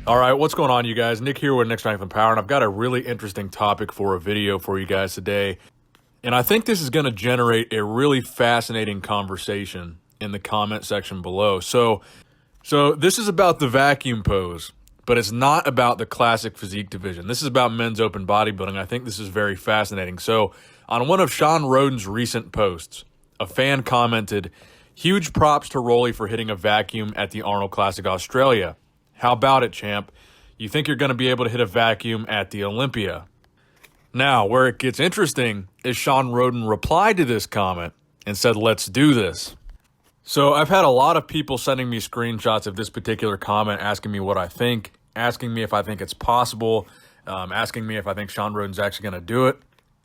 All right, what's going on, you guys? Nick here with Nick Strength and Power, and I've got a really interesting topic for a video for you guys today. And I think this is going to generate a really fascinating conversation in the comment section below. So this is about the vacuum pose, but it's not about the classic physique division. This is about men's open bodybuilding. I think this is very fascinating. So on one of Shawn Rhoden's recent posts, a fan commented, "Huge props to Rolly for hitting a vacuum at the Arnold Classic Australia. How about it, champ? You think you're going to be able to hit a vacuum at the Olympia?" Now, where it gets interesting is Shawn Rhoden replied to this comment and said, "Let's do this." So I've had a lot of people sending me screenshots of this particular comment, asking me what I think, asking me if I think it's possible, asking me if I think Shawn Rhoden's actually going to do it.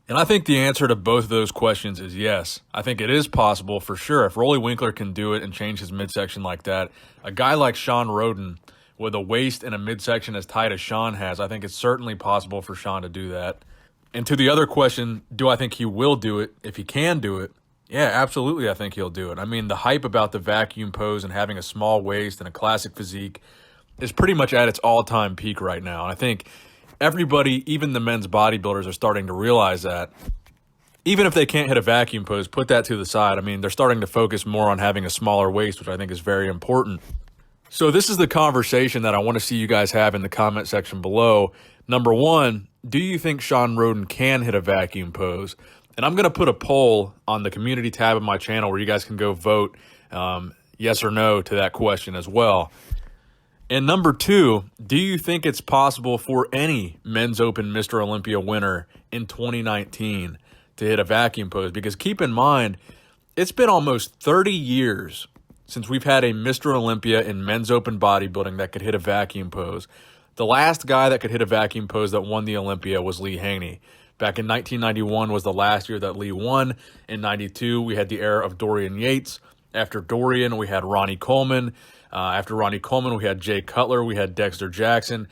And I think the answer to both of those questions is yes. I think it is possible for sure. If Rolly Winkler can do it and change his midsection like that, a guy like Shawn Rhoden with a waist and a midsection as tight as Shawn has, I think it's certainly possible for Shawn to do that. And to the other question, do I think he will do it? If he can do it, yeah, absolutely I think he'll do it. I mean, the hype about the vacuum pose and having a small waist and a classic physique is pretty much at its all-time peak right now. And I think everybody, even the men's bodybuilders, are starting to realize that. Even if they can't hit a vacuum pose, put that to the side. I mean, they're starting to focus more on having a smaller waist, which I think is very important. So this is the conversation that I want to see you guys have in the comment section below. Number one, do you think Shawn Rhoden can hit a vacuum pose? And I'm going to put a poll on the community tab of my channel where you guys can go vote yes or no to that question as well. And number two, do you think it's possible for any men's open Mr. Olympia winner in 2019 to hit a vacuum pose? Because keep in mind, it's been almost 30 years since we've had a Mr. Olympia in men's open bodybuilding that could hit a vacuum pose. The last guy that could hit a vacuum pose that won the Olympia was Lee Haney. Back in 1991 was the last year that Lee won. In 92, we had the era of Dorian Yates. After Dorian, we had Ronnie Coleman. After Ronnie Coleman, we had Jay Cutler. We had Dexter Jackson.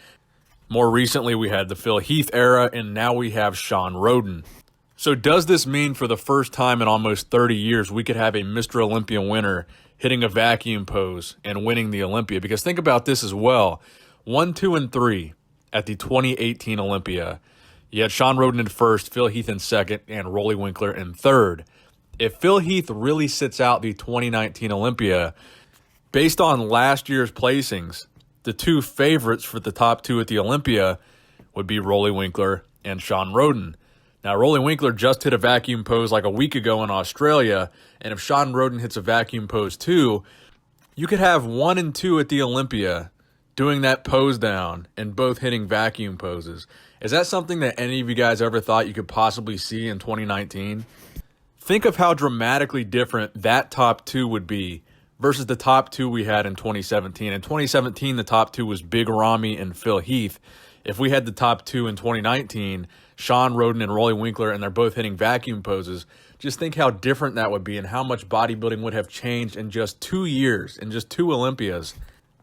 More recently, we had the Phil Heath era, and now we have Shawn Rhoden. So does this mean for the first time in almost 30 years, we could have a Mr. Olympia winner hitting a vacuum pose and winning the Olympia? Because think about this as well. 1, 2, and 3 at the 2018 Olympia. You had Shawn Rhoden in first, Phil Heath in second, and Rolly Winkler in third. If Phil Heath really sits out the 2019 Olympia, based on last year's placings, the two favorites for the top two at the Olympia would be Rolly Winkler and Shawn Rhoden. Now, Rolly Winkler just hit a vacuum pose like a week ago in Australia, and if Shawn Rhoden hits a vacuum pose too, you could have 1 and 2 at the Olympia doing that pose down and both hitting vacuum poses. Is that something that any of you guys ever thought you could possibly see in 2019? Think of how dramatically different that top two would be versus the top two we had in 2017. In 2017, the top two was Big Ramy and Phil Heath. If we had the top two in 2019, Shawn Rhoden and Rolly Winkler, and they're both hitting vacuum poses, just think how different that would be and how much bodybuilding would have changed in just 2 years, in just 2 Olympias.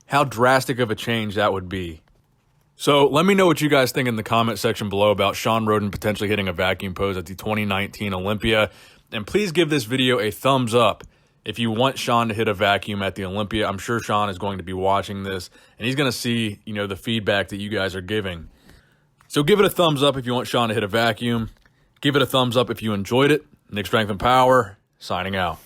How drastic of a change that would be. So let me know what you guys think in the comment section below about Shawn Rhoden potentially hitting a vacuum pose at the 2019 Olympia. And please give this video a thumbs up if you want Shawn to hit a vacuum at the Olympia. I'm sure Shawn is going to be watching this, and he's going to see, the feedback that you guys are giving. So give it a thumbs up if you want Shawn to hit a vacuum. Give it a thumbs up if you enjoyed it. Nick Strength and Power, signing out.